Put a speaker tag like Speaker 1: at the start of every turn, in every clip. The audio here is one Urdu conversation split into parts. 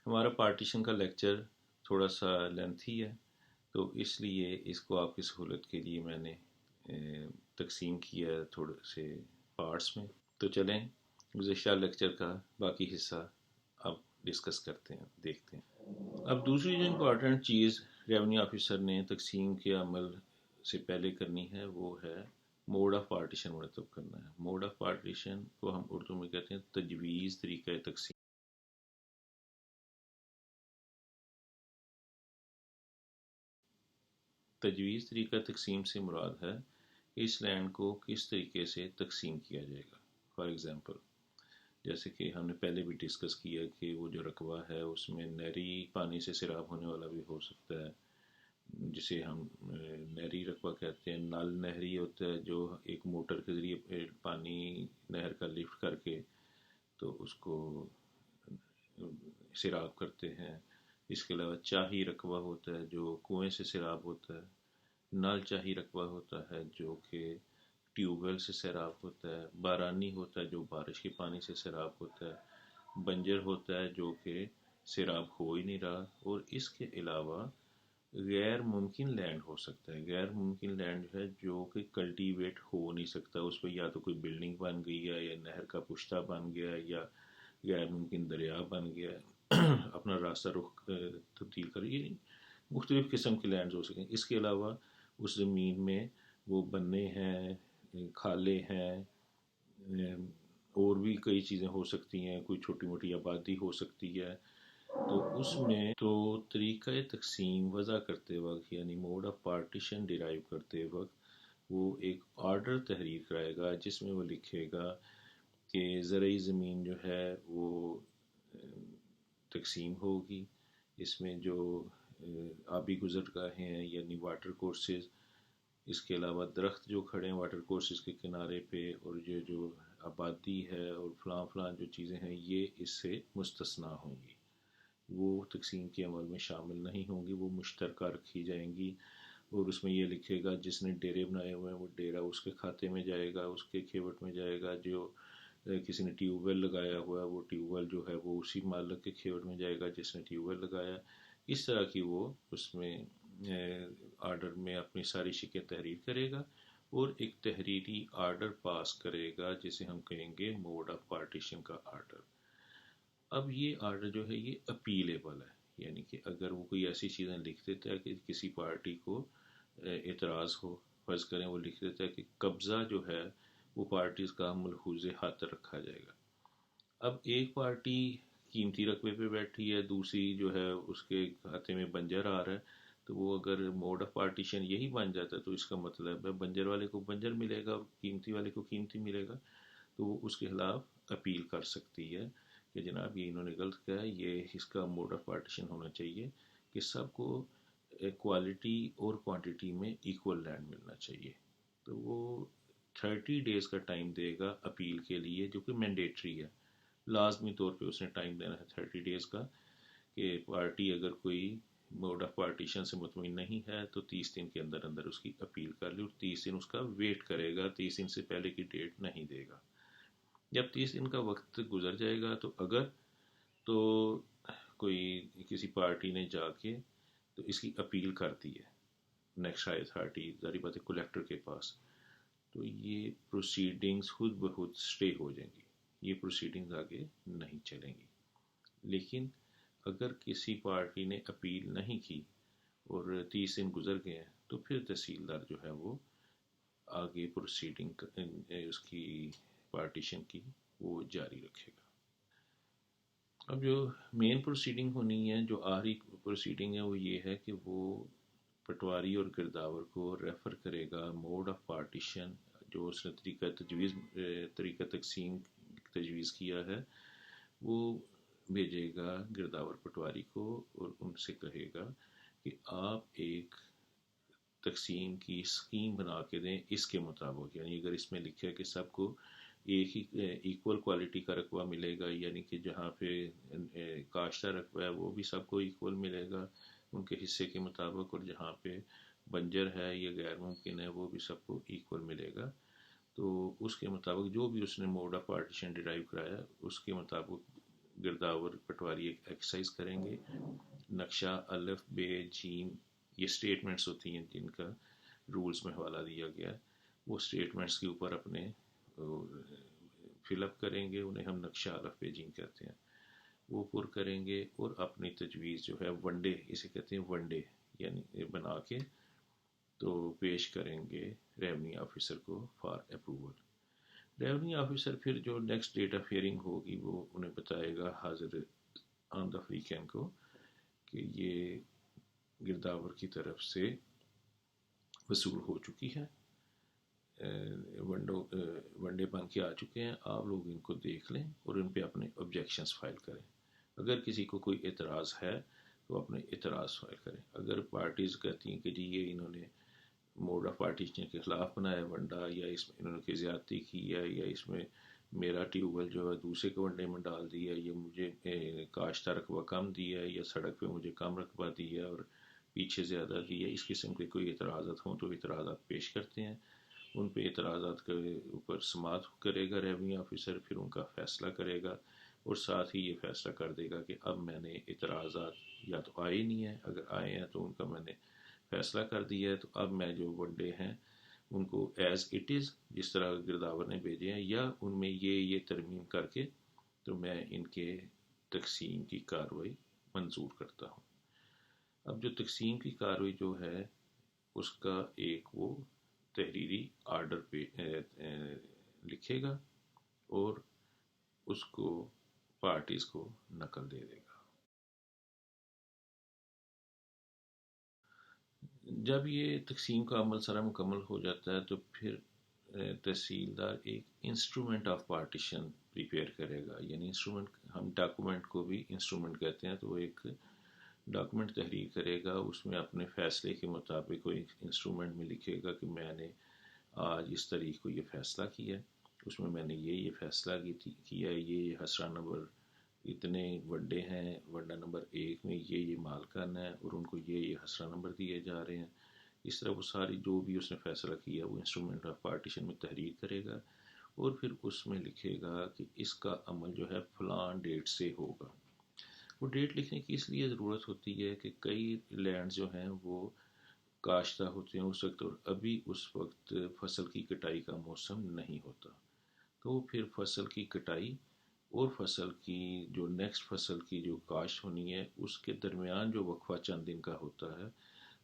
Speaker 1: ہمارا پارٹیشن کا لیکچر تھوڑا سا لینتھی ہے، تو اس لیے اس کو آپ کی سہولت کے لیے میں نے تقسیم کیا ہے تھوڑے سے پارٹس میں۔ تو چلیں گزشتہ لیکچر کا باقی حصہ اب ڈسکس کرتے ہیں، دیکھتے ہیں۔ اب دوسری جو امپورٹنٹ چیز ریونیو آفیسر نے تقسیم کے عمل سے پہلے کرنی ہے وہ ہے موڈ آف پارٹیشن مرتب کرنا ہے۔ موڈ آف پارٹیشن کو ہم اردو میں کہتے ہیں تجویز طریقہ تقسیم۔ تجویز طریقہ تقسیم سے مراد ہے کہ اس لینڈ کو کس طریقے سے تقسیم کیا جائے گا۔ فار ایگزامپل، جیسے کہ ہم نے پہلے بھی ڈسکس کیا کہ وہ جو رقبہ ہے اس میں نہری پانی سے سیراب ہونے والا بھی ہو سکتا ہے، جسے ہم نہری رقبہ کہتے ہیں۔ نل نہری ہوتا ہے جو ایک موٹر کے ذریعے پانی نہر کا لفٹ کر کے تو اس کو سیراب کرتے ہیں۔ اس کے علاوہ چاہی رقبہ ہوتا ہے جو کنویں سے سیراب ہوتا ہے۔ نل چاہی رقبہ ہوتا ہے جو کہ ٹیوب ویل سے سیراب ہوتا ہے۔ بارانی ہوتا ہے جو بارش کے پانی سے سیراب ہوتا ہے۔ بنجر ہوتا ہے جو کہ سیراب ہو ہی نہیں رہا۔ اور اس کے علاوہ غیر ممکن لینڈ ہو سکتا ہے۔ غیر ممکن لینڈ ہے جو کہ کلٹیویٹ ہو نہیں سکتا، اس پہ یا تو کوئی بلڈنگ بن گئی ہے یا نہر کا پشتہ بن گیا ہے یا غیر ممکن دریا بن گیا ہے، اپنا راستہ رخ تبدیل کر، یہ مختلف قسم کے لینڈز ہو سکیں۔ اس کے علاوہ اس زمین میں وہ بننے ہیں، کھالے ہیں، اور بھی کئی چیزیں ہو سکتی ہیں، کوئی چھوٹی موٹی آبادی ہو سکتی ہے۔ تو اس میں تو طریقہ تقسیم وضع کرتے وقت یعنی موڈ آف پارٹیشن ڈیرائیو کرتے وقت وہ ایک آرڈر تحریر کرائے گا جس میں وہ لکھے گا کہ زرعی زمین جو ہے وہ تقسیم ہوگی۔ اس میں جو آبی گزرگاہیں ہیں یعنی واٹر کورسز، اس کے علاوہ درخت جو کھڑے ہیں واٹر کورسز کے کنارے پہ، اور یہ جو آبادی ہے اور فلاں فلاں جو چیزیں ہیں یہ اس سے مستثنیٰ ہوں گی، وہ تقسیم کے عمل میں شامل نہیں ہوں گی، وہ مشترکہ رکھی جائیں گی۔ اور اس میں یہ لکھے گا جس نے ڈیرے بنائے ہوئے ہیں وہ ڈیرا اس کے کھاتے میں جائے گا، اس کے کھیوٹ میں جائے گا۔ جو کسی نے ٹیوب ویل لگایا ہوا ہے وہ ٹیوب ویل جو ہے وہ اسی مالک کے کھیوٹ میں جائے گا جس نے ٹیوب ویل لگایا۔ اس طرح کی وہ اس میں آرڈر میں اپنی ساری شکیں تحریر کرے گا اور ایک تحریری آرڈر پاس کرے گا جسے ہم کہیں گے موڈ آف پارٹیشن کا آرڈر۔ اب یہ آرڈر جو ہے یہ اپیلیبل ہے، یعنی کہ اگر وہ کوئی ایسی چیزیں لکھ دیتا ہے کہ کسی پارٹی کو اعتراض ہو، فرض کریں وہ لکھ دیتا ہے کہ قبضہ جو ہے وہ پارٹیز کا ملحوظ حاضر رکھا جائے گا۔ اب ایک پارٹی قیمتی رقبے پہ بیٹھی ہے، دوسری جو ہے اس کے کھاتے میں بنجر آ رہا ہے، تو وہ اگر موڈ آف پارٹیشن یہی بن جاتا ہے تو اس کا مطلب ہے بنجر والے کو بنجر ملے گا اور قیمتی والے کو قیمتی ملے گا، تو وہ اس کے خلاف اپیل کر سکتی ہے کہ جناب یہ انہوں نے غلط کہا ہے، یہ اس کا موڈ آف پارٹیشن ہونا چاہیے کہ سب کو کوالٹی اور کوانٹیٹی میں ایکول لینڈ ملنا چاہیے۔ تو وہ 30 ڈیز کا ٹائم دے گا اپیل کے لیے، جو کہ مینڈیٹری ہے، لازمی طور پہ اس نے ٹائم دینا ہے 30 ڈیز کا، کہ پارٹی اگر کوئی موڈ آف پارٹیشن سے مطمئن نہیں ہے تو 30 دن کے اندر اندر اس کی اپیل کر لے، اور 30 دن اس کا ویٹ کرے گا، 30 دن سے پہلے کی ڈیٹ نہیں دے گا۔ جب 30 دن کا وقت گزر جائے گا تو اگر تو کوئی کسی پارٹی نے جا کے تو اس کی اپیل کر دی ہے نیکسٹ ہائی اتھارٹی، ظاہر بات ہے کلیکٹر کے پاس، تو یہ پروسیڈنگز خود بخود سٹے ہو جائیں گی، یہ پروسیڈنگز آگے نہیں چلیں گی۔ لیکن اگر کسی پارٹی نے اپیل نہیں کی اور 30 دن گزر گئے ہیں تو پھر تحصیلدار جو ہے وہ آگے پروسیڈنگ اس کی پارٹیشن کی وہ جاری رکھے گا۔ اب جو مین پروسیڈنگ ہونی ہے، جو آخری پروسیڈنگ ہے، وہ یہ ہے کہ وہ پٹواری اور گرداور کو ریفر کرے گا موڈ آف پارٹیشن جو اس نے طریقہ تقسیم تجویز کیا ہے، وہ بھیجے گا گرداور پٹواری کو اور ان سے کہے گا کہ آپ ایک تقسیم کی اسکیم بنا کے دیں اس کے مطابق، یعنی اگر اس میں لکھا ہے کہ سب کو ایک ہی ایکول کوالٹی کا رقبہ ملے گا، یعنی کہ جہاں پہ کاشتہ رقبہ ہے وہ بھی سب کو ایکول ملے گا ان کے حصے کے مطابق، اور جہاں پہ بنجر ہے یا غیر ممکن ہے وہ بھی سب کو ایکول ملے گا، تو اس کے مطابق جو بھی اس نے موڈ آف پارٹیشن ڈرائیو کرایا اس کے مطابق گرداور پٹواری ایک ایکسرسائز کریں گے. نقشہ الف بے جیم یہ اسٹیٹمنٹس ہوتی ہیں جن کا رولز میں حوالہ دیا گیا ہے. وہ اسٹیٹمنٹس کے اوپر اپنے فل اپ کریں گے, انہیں ہم نقشہ الف بے جیم کہتے ہیں. وہ پر کریں گے اور اپنی تجویز جو ہے ون ڈے, اسے کہتے ہیں ون ڈے, یعنی بنا کے تو پیش کریں گے ریونیو آفیسر کو فار اپروول. ریونیو آفیسر پھر جو نیکسٹ ڈیٹ آف ہیئرنگ ہوگی وہ انہیں بتائے گا حاضر آن دا فریقین کو کہ یہ گرداور کی طرف سے وصول ہو چکی ہے, ون ڈے بن کے آ چکے ہیں, آپ لوگ ان کو دیکھ لیں اور ان پہ اپنے آبجیکشنز فائل کریں. اگر کسی کو کوئی اعتراض ہے تو اپنے اعتراض فائل کریں. اگر پارٹیز کہتی ہیں کہ جی یہ انہوں نے موڈ آف پارٹیشن کے خلاف بنایا ونڈا, یا اس میں انہوں نے زیادتی کی ہے, یا اس میں میرا ٹیوب ویل جو ہے دوسرے کے ونڈے میں ڈال دیا, یا مجھے کاشتہ رقبہ کم دیا ہے, یا سڑک پہ مجھے کم رقبہ دیا اور پیچھے زیادہ دیا, اس قسم کے کوئی اعتراضات ہوں تو اعتراضات پیش کرتے ہیں. ان پہ اعتراضات کے اوپر سماعت کرے گا ریونیو آفیسر, پھر ان کا فیصلہ کرے گا اور ساتھ ہی یہ فیصلہ کر دے گا کہ اب میں نے اعتراضات یا تو آئے نہیں ہیں, اگر آئے ہیں تو ان کا میں نے فیصلہ کر دیا ہے, تو اب میں جو ون ڈے ہیں ان کو ایز اٹ از جس طرح گرداور نے بھیجے ہیں یا ان میں یہ ترمیم کر کے تو میں ان کے تقسیم کی کارروائی منظور کرتا ہوں. اب جو تقسیم کی کارروائی جو ہے اس کا ایک وہ تحریری آرڈر پہ لکھے گا اور اس کو پارٹیز کو نقل دے دے گا. جب یہ تقسیم کا عمل سارا مکمل ہو جاتا ہے تو پھر تحصیلدار ایک انسٹرومنٹ آف پارٹیشن پریپیئر کرے گا, یعنی انسٹرومنٹ, ہم ڈاکومنٹ کو بھی انسٹرومنٹ کہتے ہیں, تو وہ ایک ڈاکومنٹ تحریر کرے گا. اس میں اپنے فیصلے کے مطابق کوئی انسٹرومنٹ میں لکھے گا کہ میں نے آج اس تاریخ کو یہ فیصلہ کیا ہے, اس میں میں نے یہ فیصلہ کیا ہے, یہ حسرہ نمبر اتنے ونڈے ہیں, ونڈا نمبر 1 میں یہ مالکان ہے اور ان کو یہ حسرہ نمبر دیے جا رہے ہیں. اس طرح وہ ساری جو بھی اس نے فیصلہ کیا وہ انسٹرومنٹ آف پارٹیشن میں تحریر کرے گا اور پھر اس میں لکھے گا کہ اس کا عمل جو ہے فلاں ڈیٹ سے ہوگا. وہ ڈیٹ لکھنے کی اس لیے ضرورت ہوتی ہے کہ کئی لینڈ جو ہیں وہ کاشتہ ہوتے ہیں اس وقت, اور ابھی اس وقت فصل کی کٹائی کا موسم نہیں ہوتا, تو پھر فصل کی کٹائی اور فصل کی جو نیکسٹ فصل کی جو کاشت ہونی ہے اس کے درمیان جو وقفہ چند دن کا ہوتا ہے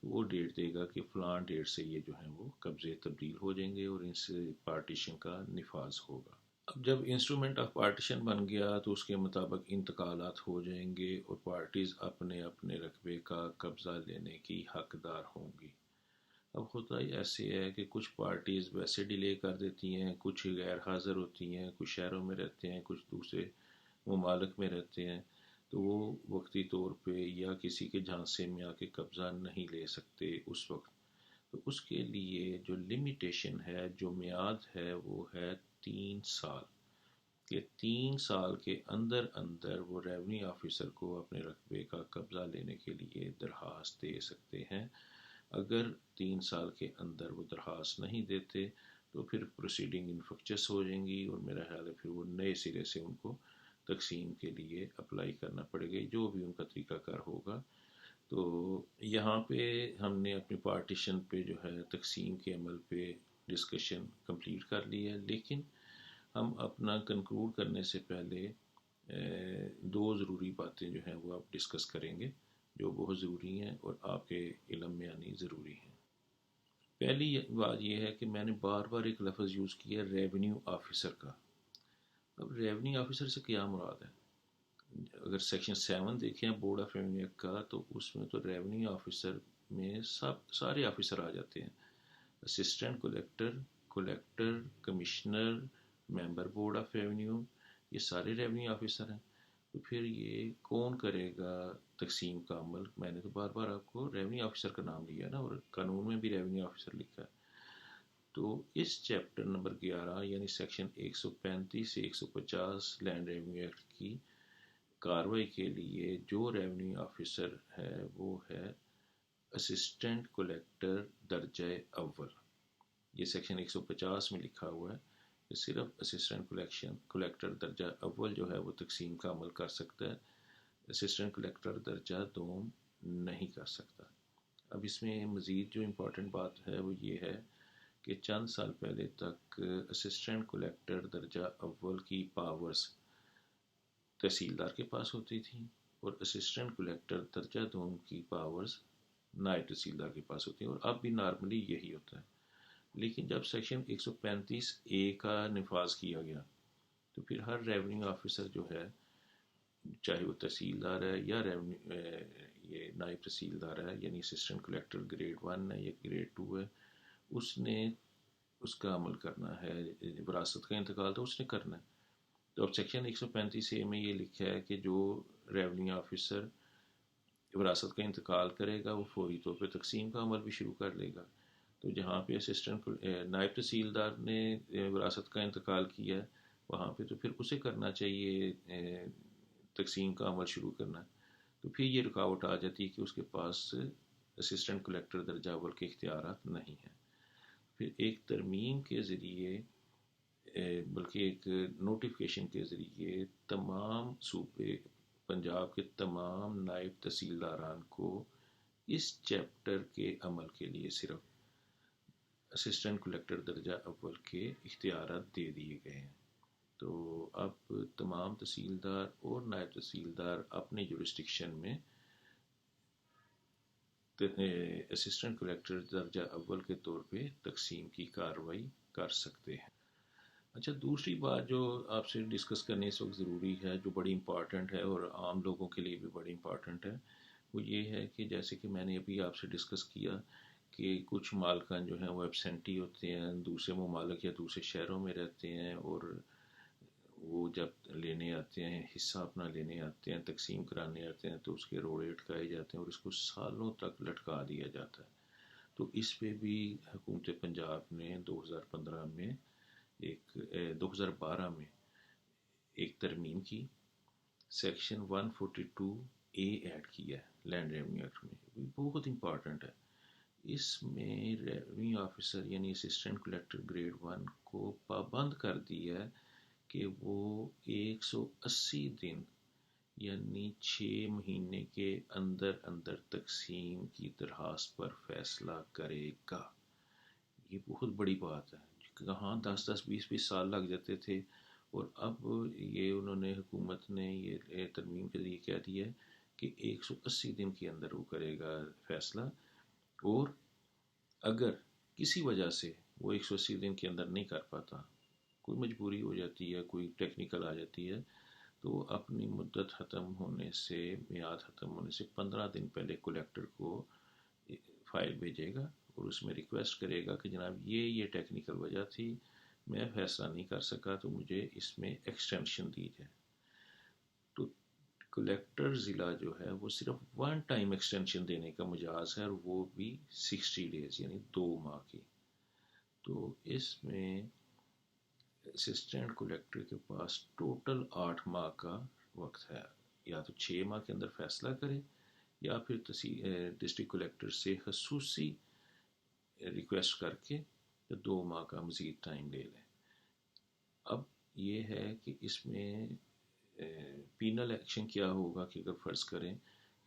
Speaker 1: وہ ڈیٹ دے گا کہ فلاں ڈیٹ سے یہ جو ہیں وہ قبضے تبدیل ہو جائیں گے اور ان سے پارٹیشن کا نفاذ ہوگا. اب جب انسٹرومنٹ آف پارٹیشن بن گیا تو اس کے مطابق انتقالات ہو جائیں گے اور پارٹیز اپنے اپنے رقبے کا قبضہ لینے کی حقدار ہوں گی. اب ہوتا ہی ایسے ہے کہ کچھ پارٹیز ویسے ڈیلے کر دیتی ہیں, کچھ غیر حاضر ہوتی ہیں, کچھ شہروں میں رہتے ہیں, کچھ دوسرے ممالک میں رہتے ہیں, تو وہ وقتی طور پہ یا کسی کے جھانسے میں آ کے قبضہ نہیں لے سکتے اس وقت. تو اس کے لیے جو لمیٹیشن ہے, جو میعاد ہے, وہ ہے 3 سال. کہ 3 سال کے اندر اندر وہ ریونیو آفیسر کو اپنے رقبے کا قبضہ لینے کے لیے درخواست دے سکتے ہیں. اگر 3 سال کے اندر وہ درخواست نہیں دیتے تو پھر پروسیڈنگ انفیکچس ہو جائیں گی اور میرا خیال ہے پھر وہ نئے سرے سے ان کو تقسیم کے لیے اپلائی کرنا پڑے گا, جو بھی ان کا طریقہ کار ہوگا. تو یہاں پہ ہم نے اپنی پارٹیشن پہ جو ہے تقسیم کے عمل پہ ڈسکشن کمپلیٹ کر لی ہے, لیکن ہم اپنا کنکلوڈ کرنے سے پہلے 2 ضروری باتیں جو ہیں وہ آپ ڈسکس کریں گے جو بہت ضروری ہیں اور آپ کے علم میں آنی ضروری ہیں. پہلی بات یہ ہے کہ میں نے بار بار ایک لفظ یوز کیا ریونیو آفیسر کا. اب ریونیو آفیسر سے کیا مراد ہے؟ اگر سیکشن 7 دیکھیں بورڈ آف ریونیو ایکٹ کا تو اس میں تو ریونیو آفیسر میں سارے آفیسر آ جاتے ہیں, assistant collector, commissioner, member board of revenue, یہ سارے ریونیو آفیسر ہیں. تو پھر یہ کون کرے گا تقسیم کا عمل؟ میں نے تو بار بار آپ کو ریونیو آفیسر کا نام لیا نا, اور قانون میں بھی ریونیو آفیسر لکھا ہے. تو اس چیپٹر نمبر 11 یعنی سیکشن 135 سے 150 لینڈ ریونیو ایکٹ کی کارروائی کے لیے جو ریونیو آفیسر ہے وہ ہے اسسٹنٹ کلیکٹر درجہ اول. یہ سیکشن 150 میں لکھا ہوا ہے کہ صرف اسسٹنٹ کلیکٹر درجہ اول جو ہے وہ تقسیم کا عمل کر سکتا ہے، اسسٹنٹ کلیکٹر درجہ دوم نہیں کر سکتا۔ اب اس میں مزید جو امپورٹنٹ بات ہے وہ یہ ہے کہ چند سال پہلے تک اسسٹنٹ کلیکٹر درجہ اول کی پاورز تحصیلدار کے پاس ہوتی تھی اور اسسٹنٹ کلیکٹر درجہ دوم کی پاورز نائب تحصیلدار کے پاس ہوتی ہیں، اور اب بھی نارملی یہی ہوتا ہے۔ لیکن جب سیکشن 135A کا نفاذ کیا گیا تو پھر ہر ریونیو آفیسر جو ہے، چاہے وہ تحصیلدار ہے یا یہ نائب تحصیلدار ہے، یعنی اسسٹنٹ کلیکٹر گریڈ 1 ہے یا گریڈ 2 ہے، اس نے اس کا عمل کرنا ہے۔ وراثت کا انتقال تو اس نے کرنا ہے۔ تو اب سیکشن 135A میں یہ لکھا ہے کہ جو ریونیو آفیسر وراثت کا انتقال کرے گا وہ فوری طور پہ تقسیم کا عمل بھی شروع کر لے گا۔ تو جہاں پہ اسسٹنٹ نائب تحصیلدار نے وراثت کا انتقال کیا ہے وہاں پہ تو پھر اسے کرنا چاہیے تقسیم کا عمل شروع کرنا ہے۔ تو پھر یہ رکاوٹ آ جاتی ہے کہ اس کے پاس اسسٹنٹ کلیکٹر درجہ اول کے اختیارات نہیں ہیں۔ پھر ایک ترمیم کے ذریعے بلکہ ایک نوٹیفیکیشن کے ذریعے تمام صوبے پنجاب کے تمام نائب تحصیلداران کو اس چیپٹر کے عمل کے لیے صرف اسسٹنٹ کلیکٹر درجہ اول کے اختیارات دے دیے گئے ہیں۔ تو اب تمام تحصیلدار اور نائب تحصیلدار اپنے جورسڈکشن میں اسسٹنٹ کلیکٹر درجہ اول کے طور پہ تقسیم کی کارروائی کر سکتے ہیں۔ اچھا، دوسری بات جو آپ سے ڈسکس کرنے اس وقت ضروری ہے، جو بڑی امپارٹنٹ ہے اور عام لوگوں کے لیے بھی بڑی امپارٹنٹ ہے، وہ یہ ہے کہ جیسے کہ میں نے ابھی آپ سے ڈسکس کیا کہ کچھ مالکان جو ہیں وہ ایبسینٹی ہوتے ہیں، دوسرے ممالک یا دوسرے شہروں میں رہتے ہیں، اور وہ جب لینے آتے ہیں حصہ اپنا لینے آتے ہیں، تقسیم کرانے آتے ہیں، تو اس کے روڑے اٹکائے جاتے ہیں اور اس کو سالوں تک لٹکا دیا جاتا ہے۔ تو اس پہ بھی حکومت پنجاب نے 2015 میں 2012 میں ایک ترمیم کی، سیکشن 142A ایڈ کیا ہے لینڈ ریونیو ایکٹ میں، بہت امپارٹنٹ ہے۔ اس میں ریونیو آفیسر یعنی اسسٹنٹ کلیکٹر گریڈ 1 کو پابند کر دیا ہے کہ وہ 180 دن یعنی 6 مہینے کے اندر اندر تقسیم کی درخواست پر فیصلہ کرے گا۔ یہ بہت بڑی بات ہے، کہاں 10-20 سال لگ جاتے تھے، اور اب یہ انہوں نے حکومت نے یہ ترمیم کے ذریعے کہہ دیا ہے کہ 180 دن کے اندر وہ کرے گا فیصلہ، اور اگر کسی وجہ سے وہ 180 دن کے اندر نہیں کر پاتا، کوئی مجبوری ہو جاتی ہے، کوئی ٹیکنیکل آ جاتی ہے، تو وہ اپنی مدت ختم ہونے سے، میعاد ختم ہونے سے 15 دن پہلے کلیکٹر کو فائل بھیجے گا اور اس میں ریکویسٹ کرے گا کہ جناب یہ ٹیکنیکل وجہ تھی، میں فیصلہ نہیں کر سکا، تو مجھے اس میں ایکسٹینشن دی جائے۔ تو کلیکٹر ضلع جو ہے وہ صرف ون ٹائم ایکسٹینشن دینے کا مجاز ہے، اور وہ بھی 60 ڈیز یعنی 2 ماہ کی۔ تو اس میں اسسٹنٹ کلیکٹر کے پاس ٹوٹل 8 ماہ کا وقت ہے، یا تو 6 ماہ کے اندر فیصلہ کرے یا پھر ڈسٹرکٹ کلیکٹر سے خصوصی ریکویسٹ کر کے 2 ماہ کا مزید ٹائم لے لیں۔ اب یہ ہے کہ اس میں پینل ایکشن کیا ہوگا کہ اگر فرض کریں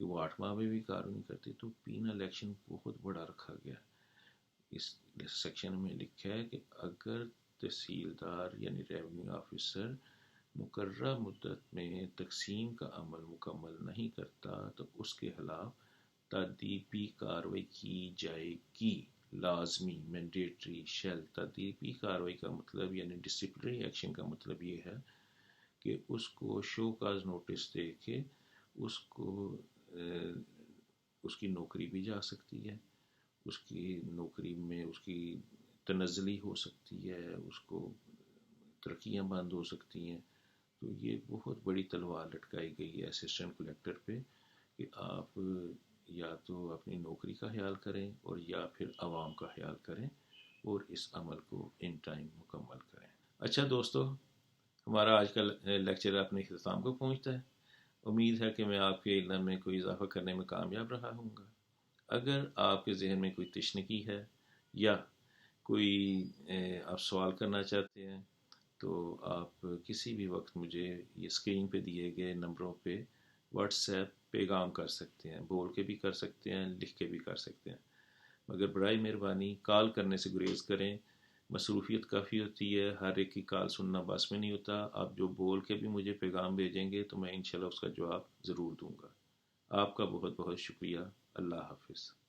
Speaker 1: کہ وہ 8 ماہ میں بھی کارروائی نہیں کرتے، تو پینل ایکشن بہت بڑا رکھا گیا۔ اس سیکشن میں لکھا ہے کہ اگر تحصیلدار یعنی ریونیو آفیسر مقررہ مدت میں تقسیم کا عمل مکمل نہیں کرتا تو اس کے خلاف تادیبی کارروائی کی جائے گی، لازمی، مینڈیٹری، شیل۔ تادیبی کارروائی کا مطلب یعنی ڈسپلنری ایکشن کا مطلب یہ ہے کہ اس کو شو کاز نوٹس دے کے اس کو اس کی نوکری بھی جا سکتی ہے، اس کی نوکری میں اس کی تنزلی ہو سکتی ہے، اس کو ترقیاں بند ہو سکتی ہیں۔ تو یہ بہت بڑی تلوار لٹکائی گئی ہے اسسٹنٹ کلیکٹر پہ کہ آپ یا تو اپنی نوکری کا خیال کریں اور یا پھر عوام کا خیال کریں اور اس عمل کو ان ٹائم مکمل کریں۔ اچھا دوستو، ہمارا آج کا لیکچر اپنے اختتام کو پہنچتا ہے۔ امید ہے کہ میں آپ کے علم میں کوئی اضافہ کرنے میں کامیاب رہا ہوں گا۔ اگر آپ کے ذہن میں کوئی تشنگی ہے یا کوئی آپ سوال کرنا چاہتے ہیں تو آپ کسی بھی وقت مجھے یہ اسکرین پہ دیے گئے نمبروں پہ واٹس ایپ پیغام کر سکتے ہیں، بول کے بھی کر سکتے ہیں، لکھ کے بھی کر سکتے ہیں، مگر برائے مہربانی کال کرنے سے گریز کریں، مصروفیت کافی ہوتی ہے، ہر ایک کی کال سننا بس میں نہیں ہوتا۔ آپ جو بول کے بھی مجھے پیغام بھیجیں گے تو میں انشاءاللہ اس کا جواب ضرور دوں گا۔ آپ کا بہت بہت شکریہ۔ اللہ حافظ۔